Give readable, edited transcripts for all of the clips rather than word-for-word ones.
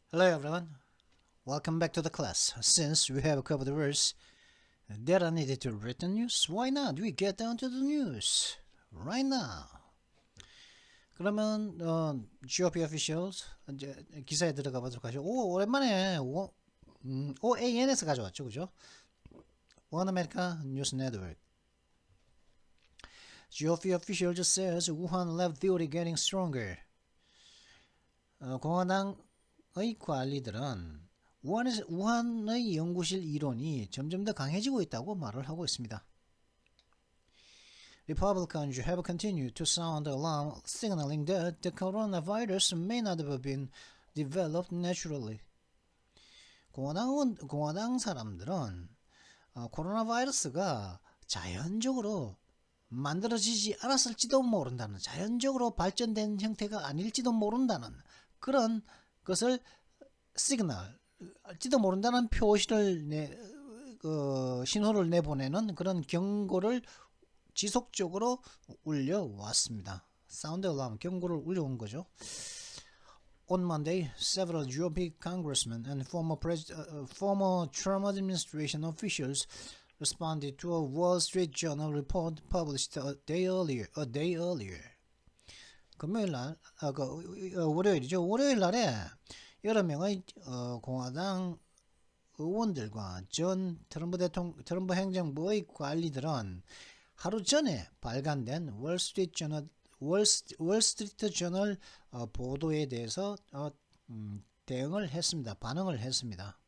Hello everyone, welcome back to the class. Since we have covered the verse that are needed to written news, why not we get down to the news right now? 그러면 GOP officials 이제 기사에 들어가 보도록 하죠. 오 오랜만에 OAN에서 가져왔죠, 그죠? One America News Network. GOP officials says Wuhan lab theory getting stronger. 공화당의 관리들은 우한의 연구실 이론이 점점 더 강해지고 있다고 말을 하고 있습니다. Republicans have continued to sound alarm, signaling that the coronavirus may not have been developed naturally. 공화당 사람들은 코로나 바이러스가 자연적으로 만들어지지 않았을지도 모른다는, 자연적으로 발전된 형태가 아닐지도 모른다는 그런 것을 시그널지도 모른다는 표시를 신호를 내보내는 그런 경고를 지속적으로 울려왔습니다. 사운드 알람, 경고를 울려온 거죠. On Monday, several GOP congressmen and former Trump administration officials responded to a Wall Street Journal report published a day earlier. 금요일 날, 월요일이죠. 월요일 날에 여러 명의 공화당 의원들과 전 트럼프 행정부의 관리들은 하루 전에 발간된 월스트리트 저널 보도에 대해서 반응을 했습니다.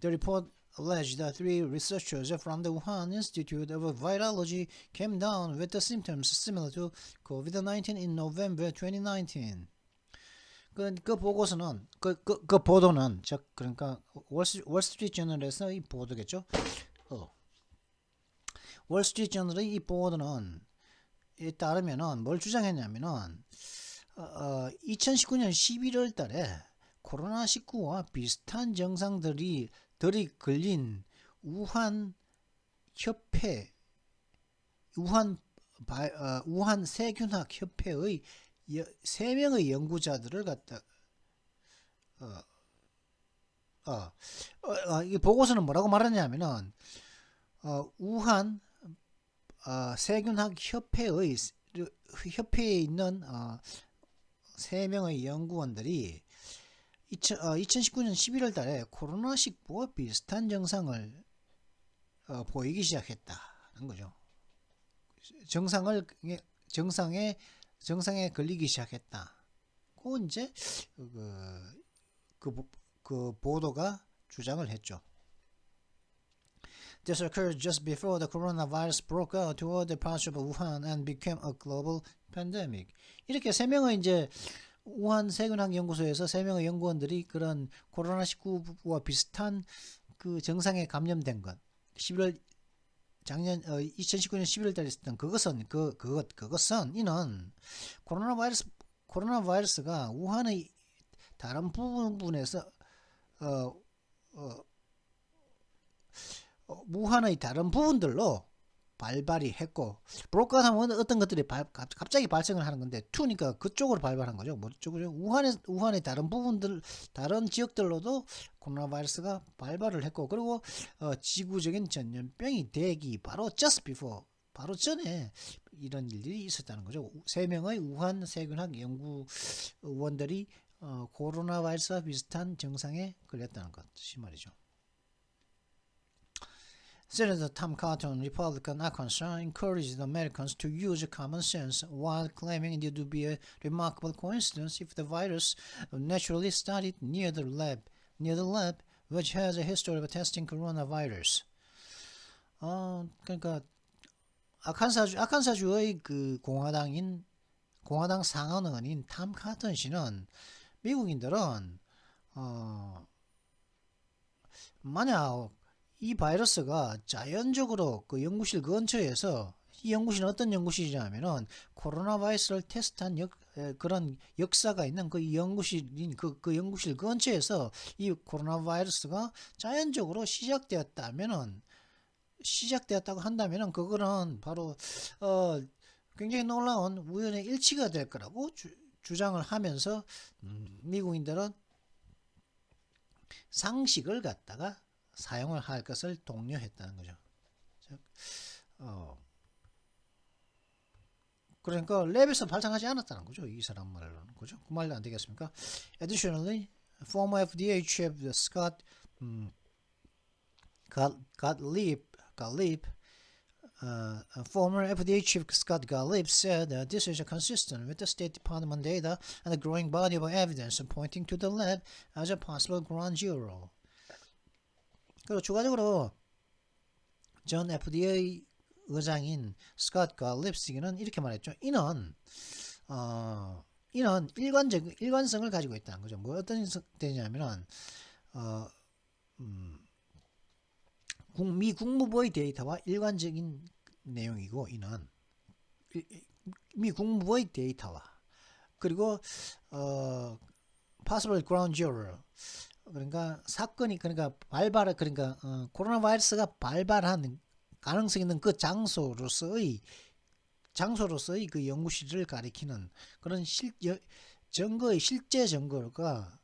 The report alleged that three researchers from the Wuhan Institute of Virology came down with the symptoms similar to COVID-19 in November 2019. 그 보고서는 그 보도는 그러니까 월스트리트 저널에서 이 보도겠죠. 월스트리트 저널의 이 보도는 에 따르면은 뭘 주장했냐면은 2019년 11월 달에 코로나19와 비슷한 증상들이 걸린 우한 세균학 협회의 3명의 연구자들을 이 보고서는 뭐라고 말하냐면은 우한 세균학 협회에 있는 3명의 연구원들이 2019년 11월 달에 코로나19와 비슷한 증상을 보이기 시작했다는 거죠. 증상에 걸리기 시작했다. 그 이제 그 보도가 주장을 했죠. This occurred just before the coronavirus broke out to other parts of Wuhan and became a global pandemic. 이렇게 3명의 이제 우한 세균학 연구소에서 3명의 연구원들이 그런 코로나19와 비슷한 그 증상에 감염된 것, 2019년 11월 달에 있었던 그것은 이는 코로나 바이러스가 우한의 다른 부분에서 우한의 다른 부분들로 발발이 했고, 브로카하면 어떤 것들이 갑자기 발생을 하는 건데, 투니까 그쪽으로 발발한 거죠. 우한의 다른 부분들, 다른 지역들로도 코로나 바이러스가 발발을 했고, 그리고 지구적인 전염병이 되기 바로 바로 전에 이런 일들이 있었다는 거죠. 3명의 우한 세균학 연구원들이 코로나 바이러스와 비슷한 증상에 걸렸다는 것이 말이죠. Senator Tom Cotton, Republican Arkansas, encouraged Americans to use common sense while claiming it would be a remarkable coincidence if the virus naturally started near the lab, which has a history of testing coronavirus. 그러니까 아칸사주의 그 공화당 상원의원인 탐 카튼 씨는 미국인들은 만약 이 바이러스가 자연적으로 그 연구실 근처에서, 이 연구실은 어떤 연구실이냐면은 코로나 바이러스를 테스트한 그런 역사가 있는 그 연구실인 그 연구실 근처에서 이 코로나 바이러스가 자연적으로 시작되었다고 한다면은 그거는 바로 굉장히 놀라운 우연의 일치가 될 거라고 주장을 하면서 미국인들은 상식을 갖다가 사용을 할 것을 독려했다는 거죠. 그러니까 랩에서 발생하지 않았다는 거죠. 이 사람 말로는. 그죠? 그 말도 안 되겠습니까? Additionally, former FDA chief Scott Gottlieb, former FDA chief Scott Gottlieb said that this is consistent with the State Department data and the growing body of evidence pointing to the lab as a possible ground zero. 그리고 추가적으로 전 FDA 의장인 스콧 갈립스기는 이렇게 말했죠. 이는 일관성을 가지고 있다는 거죠. 뭐 어떤 데냐면은 미 국무부의 데이터와 일관적인 내용이고, 이는 미 국무부의 데이터와 그리고 possible ground zero, 그러니까 사건이 그러니까 코로나 바이러스가 발발한 가능성 있는 그 장소로서의 그 연구실을 가리키는 그런 증거의 실제 증거가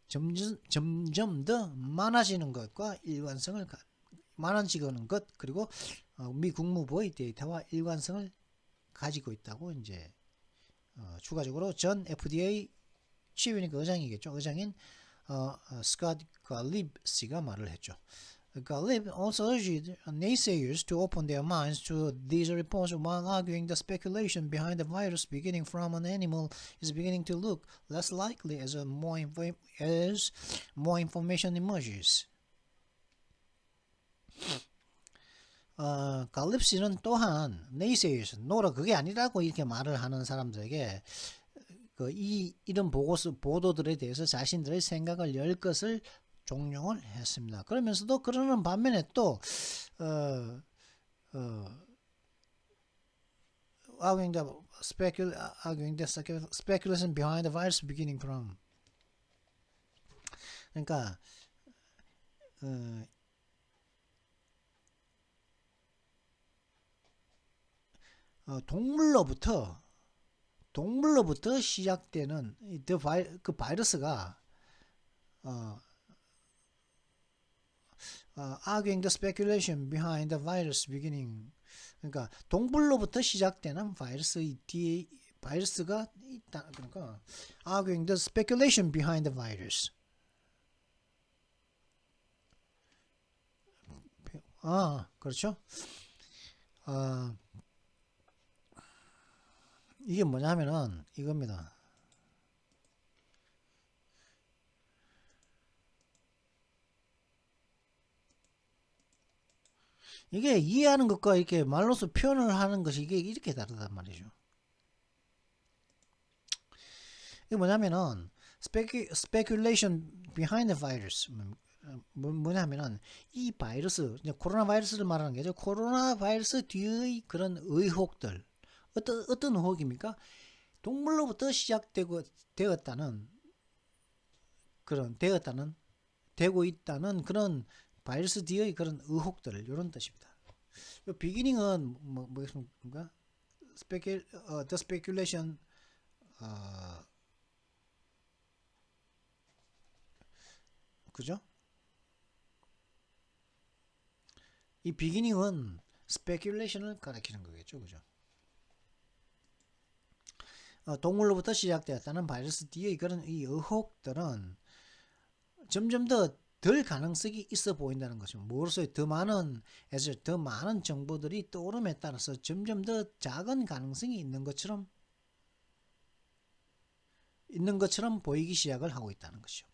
점점 더 많아지는 것과 일관성을 많아지는 것, 그리고 미 국무부의 데이터와 일관성을 가지고 있다고 이제 추가적으로 전 FDA 치위니까 의장이겠죠. 의장인 스콧 갈립스가 말을 했죠. Galib also urged naysayers to open their minds to these reports while arguing the speculation behind the virus beginning from an animal is beginning to look less likely as more information emerges. 갈립스는 또한 naysayers, 노라 그게 아니라고 이렇게 말을 하는 사람들에게 이런 보도들에 대해서 자신들의 생각을 열 것을 종용을 했습니다. 그러면서도 그러는 반면에 또 arguing the speculation behind the virus beginning from, 그러니까 동물로부터 시작되는 그 바이러스가 arguing the speculation behind the virus beginning, 그러니까 동물로부터 시작되는 바이러스가 있다. 그러니까 arguing the speculation behind the virus. 그렇죠. 이게 뭐냐면은 이겁니다. 이게 이해하는 것과 이렇게 말로서 표현을 하는 것이 이게 이렇게 다르단 말이죠. 이게 뭐냐면은 speculation behind the virus, 뭐냐면은 이 바이러스, 코로나 바이러스를 말하는 게죠. 코로나 바이러스 뒤의 그런 의혹들, 어떤 의혹입니까? 동물로부터 되고 있다는 그런 바이러스 뒤의 그런 의혹들, 이런 뜻입니다. 비기닝은 뭐겠습니까? the speculation, 그죠? 이 비기닝은 speculation을 가리키는 거겠죠, 그죠? 동물로부터 시작되었다는 바이러스 뒤의 그런 이 의혹들은 점점 덜 가능성이 있어 보인다는 것이죠. 뭐로서 더 많은 정보들이 떠오름에 따라서 점점 더 작은 가능성이 있는 것처럼 보이기 시작을 하고 있다는 것이죠.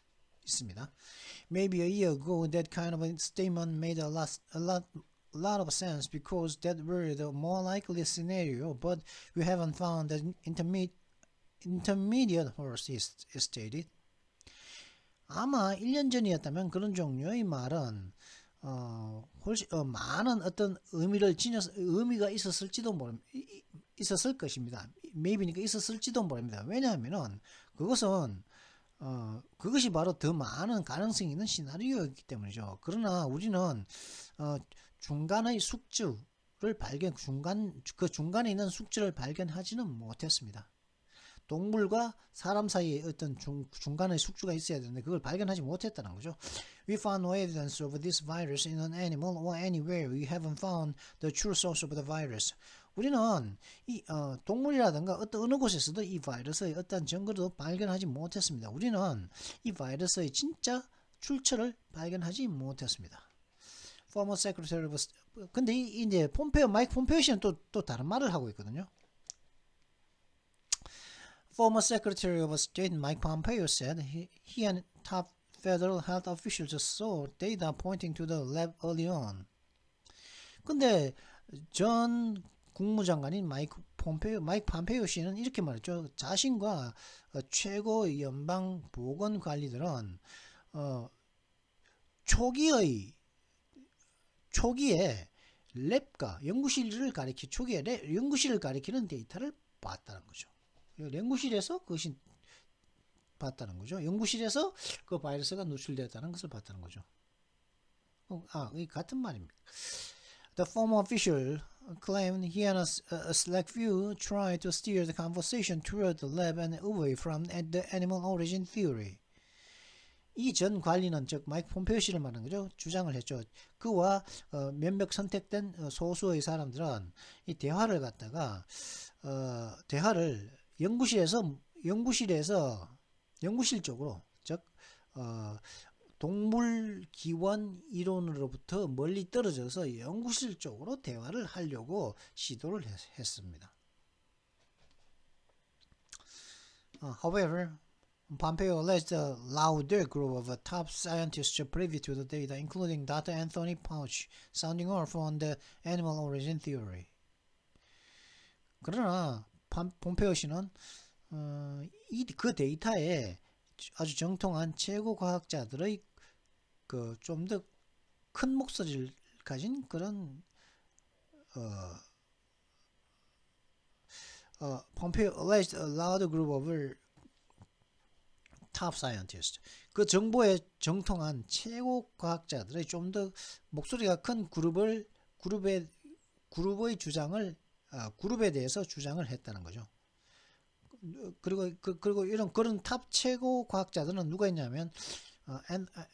있습니다. Maybe a year ago that kind of a statement made a lot of sense because that were the more likely scenario, but we haven't found the intermediate horse is stated. 아마 1년 전이었다면 그런 종류의 말은 훨씬 많은 어떤 의미가 있었을 것입니다. maybe니까 있었을지도 모릅니다. 왜냐하면은 그것이 바로 더 많은 가능성이 있는 시나리오였기 때문이죠. 그러나 우리는 중간의 중간에 있는 숙주를 발견하지는 못했습니다. 동물과 사람 사이에 어떤 중간에 숙주가 있어야 되는데 그걸 발견하지 못했다는 거죠. We found no evidence of this virus in an animal or anywhere. We haven't found the true source of the virus. 우리는 이 동물이라든가 어느 곳에서도 이 바이러스의 어떤 증거도 발견하지 못했습니다. 우리는 이 바이러스의 진짜 출처를 발견하지 못했습니다. Former Secretary of 근데 이제 마이크 폼페오 씨는 또 다른 말을 하고 있거든요. Former Secretary of State Mike Pompeo said he and top federal health officials saw data pointing to the lab early on. 근데 전 국무장관인 마이크 폼페이오 씨는 이렇게 말했죠. 자신과 최고 연방 보건관리들은 초기에 랩과 연구실을 가리키는 데이터를 봤다는 거죠. 연구실에서 그것이 봤다는 거죠. 연구실에서 그 바이러스가 누출되었다는 것을 봤다는 거죠. 이 같은 말입니다. The former official claimed he and a select few tried to steer the conversation toward the lab and away from the animal origin theory. 이 전 관리는 즉 마이크 폼페오 씨를 말하는 거죠. 주장을 했죠. 그와 몇몇 선택된 소수의 사람들은 이 대화를 갖다가 대화를 연구실 쪽으로 즉 동물 기원 이론으로부터 멀리 떨어져서 연구실 쪽으로 대화를 하려고 시도를 했습니다. However, Pompeo alleged a louder group of top scientists privy to the data, including Dr. Anthony Fauci, sounding off on the animal origin theory. 그러나 폼페오 씨는 그 데이터에 아주 정통한 최고 과학자들의 그 좀 더 큰 목소리를 가진 그런 Pompeo alleged a louder group of top scientists. 그 정보에 정통한 최고 과학자들의 좀 더 목소리가 큰 그룹의 그룹에 대해서 주장을 했다는 거죠. 그리고 이런 그런 탑 최고 과학자들은 누가 있냐면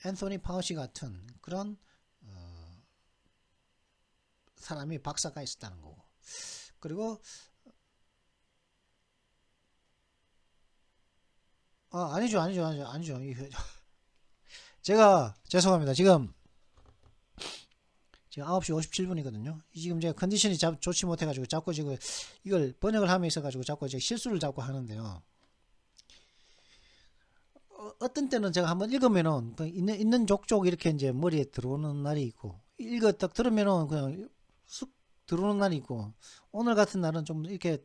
앤토니 파우치 같은 그런 사람이 박사가 있었다는 거고. 그리고 아니죠. 제가 죄송합니다. 지금 9시 57분이거든요. 지금 제가 컨디션이 좋지 못해가지고 자꾸 지금 이걸 번역을 함에 있어가지고 자꾸 제가 실수를 자꾸 하는데요. 어떤 때는 제가 한번 읽으면은 있는 족족 이렇게 이제 머리에 들어오는 날이 있고 딱 들으면은 그냥 쑥 들어오는 날이 있고 오늘 같은 날은 좀 이렇게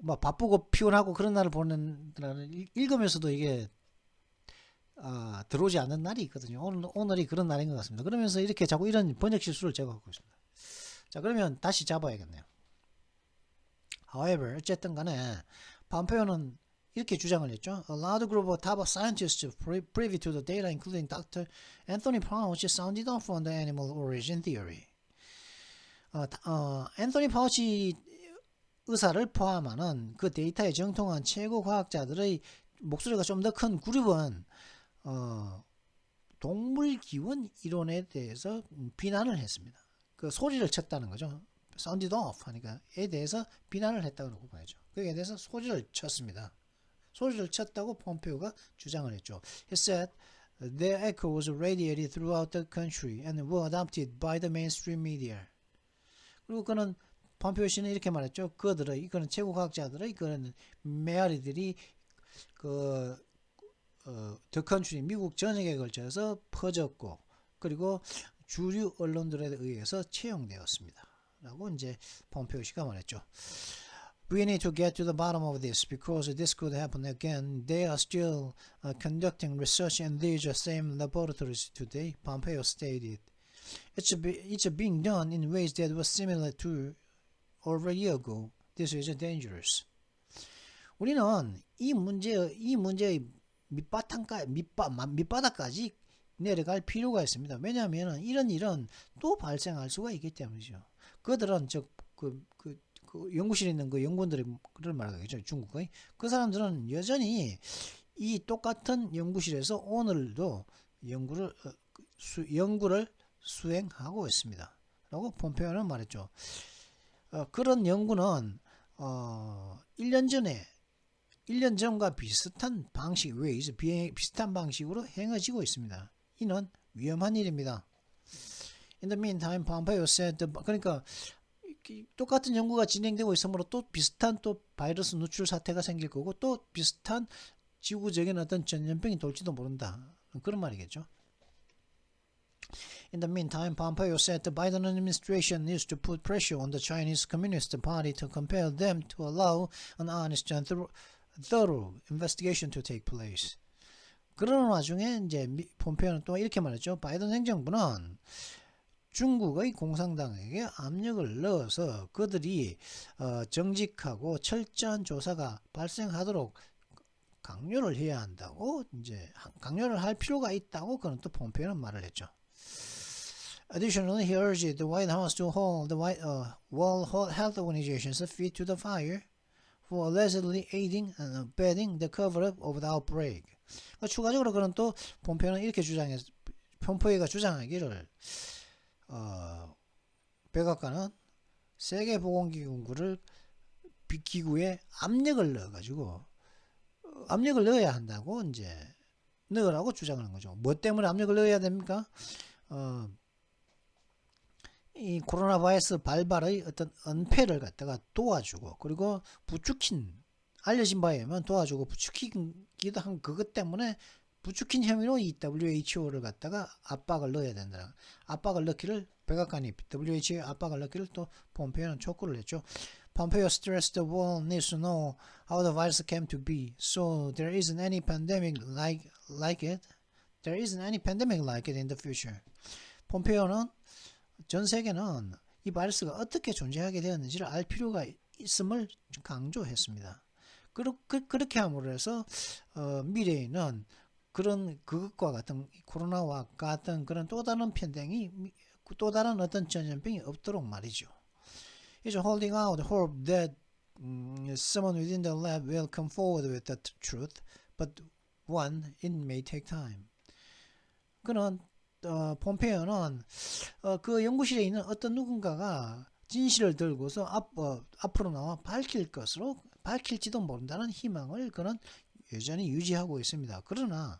막 바쁘고 피곤하고 그런 날을 보는 날은 읽으면서도 이게 들어오지 않는 날이 있거든요. 오늘이 그런 날인 것 같습니다. 그러면서 이렇게 자꾸 이런 번역 실수를 제가 하고 있습니다. 자, 그러면 다시 잡아야겠네요. However, 어쨌든 간에 폼페오는 이렇게 주장을 했죠. A large group of top scientists privy to the data, including Dr. Anthony Fauci, sounded off on the animal origin theory. 앤토니 파우치 의사를 포함하는 그 데이터에 정통한 최고 과학자들의 목소리가 좀 더 큰 그룹은 동물 기원 이론에 대해서 비난을 했습니다. 그 소리를 쳤다는 거죠. sounded off 하니까 에 대해서 비난을 했다고 봐야죠. 그에 대해서 소리를 쳤습니다. 소리를 쳤다고 폼페오가 주장을 했죠. He said their echo was radiated throughout the country and were adopted by the mainstream media. 그리고 그는 폼페오 씨는 이렇게 말했죠. 이거는 최고 과학자들의 그런 메아리들이 더 컨트리 미국 전역에 걸쳐서 퍼졌고 그리고 주류 언론들에 의해서 채용되었습니다. 라고 이제 폼페오 씨가 말했죠. We need to get to the bottom of this because this could happen again. They are still conducting research in these same laboratories today, Pompeo stated. It's being done in ways that were similar to over a year ago. This is dangerous. 우리는 이 문제의 밑바닥까지 내려갈 필요가 있습니다. 왜냐하면 이런 일은 또 발생할 수가 있기 때문이죠. 그들은 그 연구실에 있는 그 연구원들이 그런 말하겠죠. 중국의 그 사람들은 여전히 이 똑같은 연구실에서 오늘도 연구를 수행하고 있습니다. 라고 폼페오는 말했죠. 그런 연구는 1년 전과 비슷한 방식 비슷한 방식으로 행해지고 있습니다. 이는 위험한 일입니다. In the meantime, Pompeo said, 그러니까 똑같은 연구가 진행되고 있으므로 또 비슷한 또 바이러스 누출 사태가 생길 거고 또 비슷한 지구적인 어떤 전염병이 돌지도 모른다. 그런 말이겠죠. In the meantime, Pompeo said the Biden administration needs to put pressure on the Chinese Communist Party to compel them to allow an honest and thorough investigation to take place. 그런 와중에 이제 폼페오는 또 이렇게 말했죠. 바이든 행정부는 중국의 공산당에게 압력을 넣어서 그들이 정직하고 철저한 조사가 발생하도록 강요를 해야 한다고 이제 강요를 할 필요가 있다고 그는 또 폼페오는 말을 했죠. Additionally, he urged the White House to hold the World Health Organization's feet to the fire for allegedly aiding and abetting the cover-up of the outbreak. 추가적으로 그는 또 폼페오는 이렇게 폼페오가 주장하기를 백악관은 세계보건기구를 기구에 압력을 넣어야 한다고 이제 넣으라고 주장하는 거죠. 뭐 때문에 압력을 넣어야 됩니까? 이 코로나 바이러스 발발의 어떤 은폐를 갖다가 도와주고 그리고 알려진 바에 의하면 도와주고 부추기기도 한 그것 때문에 부추긴 혐의로 이 WHO를 갖다가 압박을 넣어야 된다. 압박을 넣기를 백악관이 WHO에 압박을 넣기를 또 폼페오는 촉구를 했죠. Pompeo stressed the world needs to know how the virus came to be, so there isn't any pandemic like it. There isn't any pandemic like it in the future. 폼페오는 전 세계는 이 바이러스가 어떻게 존재하게 되었는지를 알 필요가 있음을 강조했습니다. 그렇게 함으로 해서 미래에는 그것과 같은 코로나와 같은 그런 또 다른 또 다른 어떤 전염병이 없도록 말이죠. It's holding out hope that someone within the lab will come forward with the truth, but it may take time. 그는 폼페오는 그 연구실에 있는 어떤 누군가가 진실을 들고서 앞으로 나와 밝힐지도 모른다는 희망을 그는 여전히 유지하고 있습니다. 그러나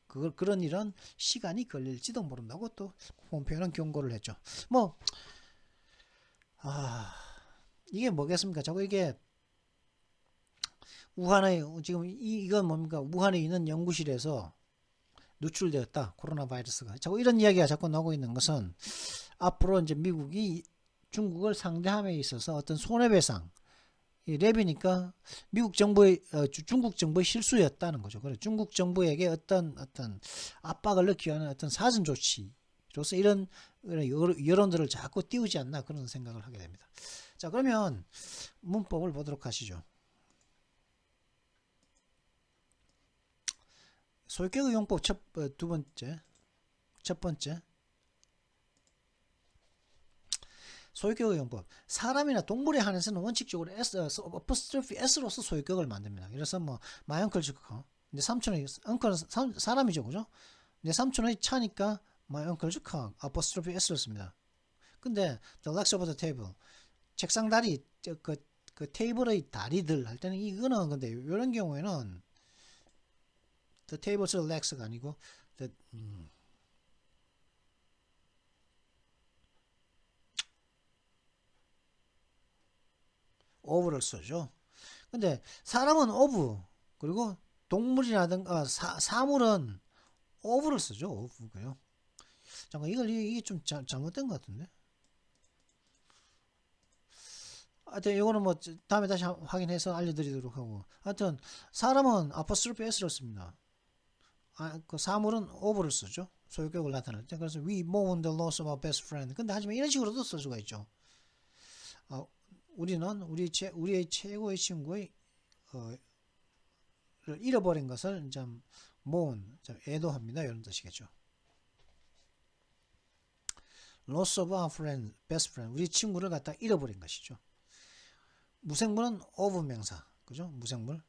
그런 일은 시간이 걸릴지도 모른다고 또 폼페오는 경고를 했죠. 이게 뭐겠습니까? 자꾸 이게 지금 이건 뭡니까? 우한에 있는 연구실에서 누출되었다. 코로나 바이러스가. 자꾸 이런 이야기가 자꾸 나오고 있는 것은 앞으로 이제 미국이 중국을 상대함에 있어서 어떤 손해배상, 랩이니까 중국 정부의 실수였다는 거죠. 그래 중국 정부에게 어떤 압박을 넣기 위한 어떤 사전 조치로서 이런 여론들을 자꾸 띄우지 않나 그런 생각을 하게 됩니다. 자, 그러면 문법을 보도록 하시죠. 소유격의 용법 첫 번째 소유격의 용법. 사람이나 동물에 한해서는 원칙적으로 어퍼스트로피 S로서 소유격을 만듭니다. 그래서 my uncle 주커. 근데 uncle 사람이죠, 그죠? 근데 삼촌의 차니까 my uncle 주커 어퍼스트로피 S를 씁니다. 근데 the legs of the table. 책상 다리, 그 테이블의 다리들 할 때는 이거는 근데 이런 경우에는 the table's legs가 아니고 of를 쓰죠. 근데 사람은 of 그리고 동물이라든가 사물은 of를 쓰죠. of고요. 잠깐 이게 좀 잘못된 것 같은데. 하여튼 이거는 다음에 다시 확인해서 알려드리도록 하고. 하여튼 사람은 apostrophe s를 씁니다. 그 사물은 of를 쓰죠. 소유격을 나타낼 때. 그래서 we mourn the loss of our best friend. 근데 하지만 이런 식으로도 쓸 수가 있죠. 우리는 우리의 최고의 친구의 잃어버린 것을 좀 mourn, 애도합니다. 이런 뜻이겠죠. loss of our friend, best friend. 우리 친구를 갖다 잃어버린 것이죠. 무생물은 of 명사. 그죠? 무생물은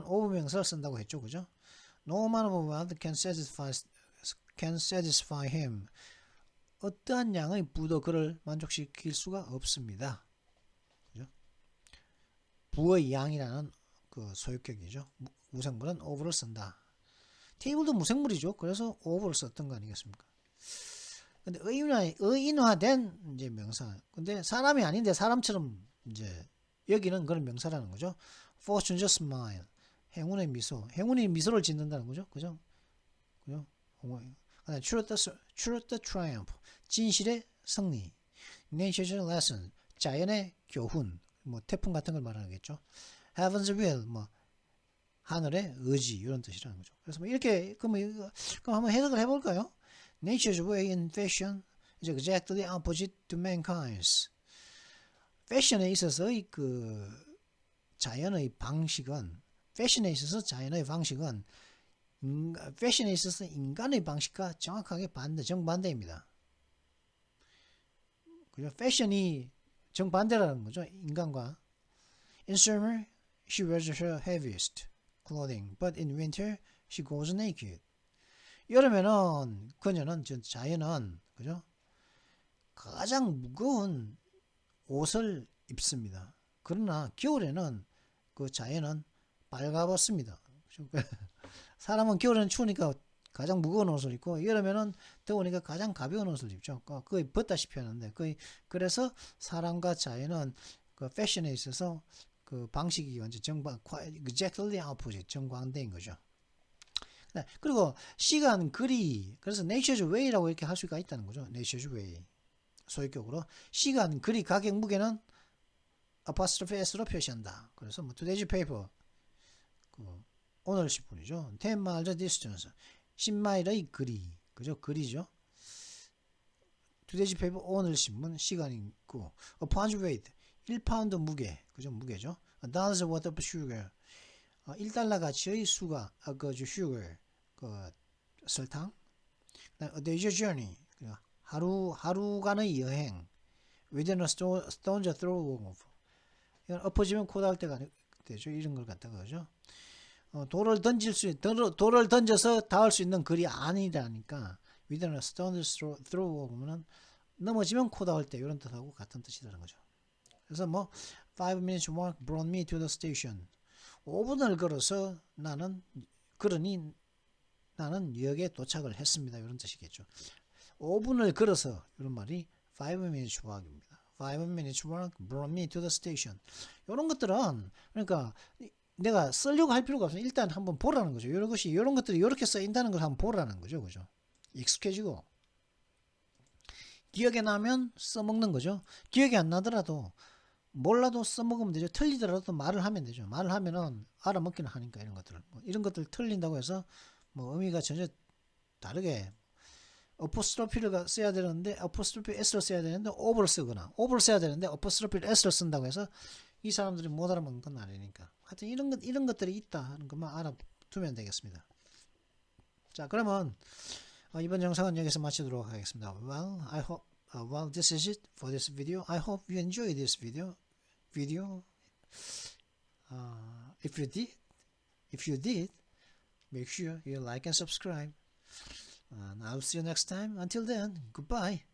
of 명사를 쓴다고 했죠. 그죠? No amount of wealth can satisfy him. 어떠한 양의 부도 그를 만족시킬 수가 없습니다. 그죠? 부의 양이라는 그 소유격이죠. 무생물은 of를 쓴다. 테이블도 무생물이죠. 그래서 of를 썼던 거 아니겠습니까? 근데 의인화된 이제 명사. 근데 사람이 아닌데 사람처럼 이제 여기는 그런 명사라는 거죠. Fortune's smile. 행운의 미소. 행운이 미소를 짓는다는 거죠. 그죠? 그죠? Truth the triumph. 진실의 승리. Nature's lesson. 자연의 교훈. 뭐 태풍 같은 걸 말하겠죠. Heaven's will. 뭐 하늘의 의지 이런 뜻이라는 거죠. 그래서 뭐 이렇게 그럼 한번 해석을 해볼까요? Nature's way in fashion is exactly opposite to mankind's. 패션에 있어서의 그 자연의 방식은 패션에 있어서 자연의 방식은 패션에 있어서 인간의 방식과 정확하게 정반대입니다. 그죠? 패션이 정반대라는 거죠. 인간과. In summer, she wears her heaviest clothing, but in winter, she goes naked. 여름에는 그녀는 자연은 그죠? 가장 무거운 옷을 입습니다. 그러나 겨울에는 그 자연은 빨가벗습니다. 사람은 겨울에는 추우니까 가장 무거운 옷을 입고 여름에는 더우니까 가장 가벼운 옷을 입죠. 거의 벗다시피 하는데 그래서 사람과 자연은 그 패션에 있어서 그 방식이 완전 exactly opposite 정반대인 거죠. 그리고 시간 거리 그래서 nature's way라고 이렇게 할 수가 있다는 거죠. nature's way 소유격으로 시간 거리 가격 무게는 apostrophe s로 표시한다. 그래서 뭐 today's paper 그 오늘 10분이죠. 10 miles distance 10마일의 거리 그죠? 거리죠. today's paper 오늘 신문 시간이 있고 a pound's weight 1파운드 무게 그죠? 무게죠. a dollar's worth of sugar 1달러 가치의 수가 그 sugar 그 설탕. a day's journey 하루간의 여행 within a stone's throw of 이건 엎어지면 코 닿을 때가 되죠. 이런 걸 갖다가 그죠. 돌을 던져서 닿을 수 있는 거리 아니라니까 within a stone's throw of는 넘어지면 코 닿을 때 이런 뜻하고 같은 뜻이라는 거죠. 그래서 뭐 5 minutes walk brought me to the station 5분을 걸어서 나는 역에 도착을 했습니다. 이런 뜻이겠죠. 5분을 걸어서 이런 말이 5 minutes walk입니다. 5 minutes walk brought me to the station. 이런 것들은 그러니까 내가 쓰려고 할 필요가 없어요. 일단 한번 보라는 거죠. 이런 것들이 이렇게 쓰인다는 걸 한번 보라는 거죠. 그죠? 익숙해지고 기억에 나면 써먹는 거죠. 기억이 안 나더라도 몰라도 써먹으면 되죠. 틀리더라도 말을 하면 되죠. 말을 하면은 알아먹기는 하니까 이런 것들을 이런 것들 틀린다고 해서 뭐 의미가 전혀 다르게 어포스트로피를 써야 되는데 어포스트로피 s를 써야 되는데 over를 쓰거나 over를 써야 되는데 어포스트로피 s를 쓴다고 해서 이 사람들이 못 알아먹는 건 아니니까 하여튼 이런 것들이 있다 하는 것만 알아두면 되겠습니다. 자 그러면 이번 영상은 여기서 마치도록 하겠습니다. Well, I hope well this is it for this video. I hope you enjoy this video. If you did, make sure you like and subscribe. And I'll see you next time. Until then, goodbye.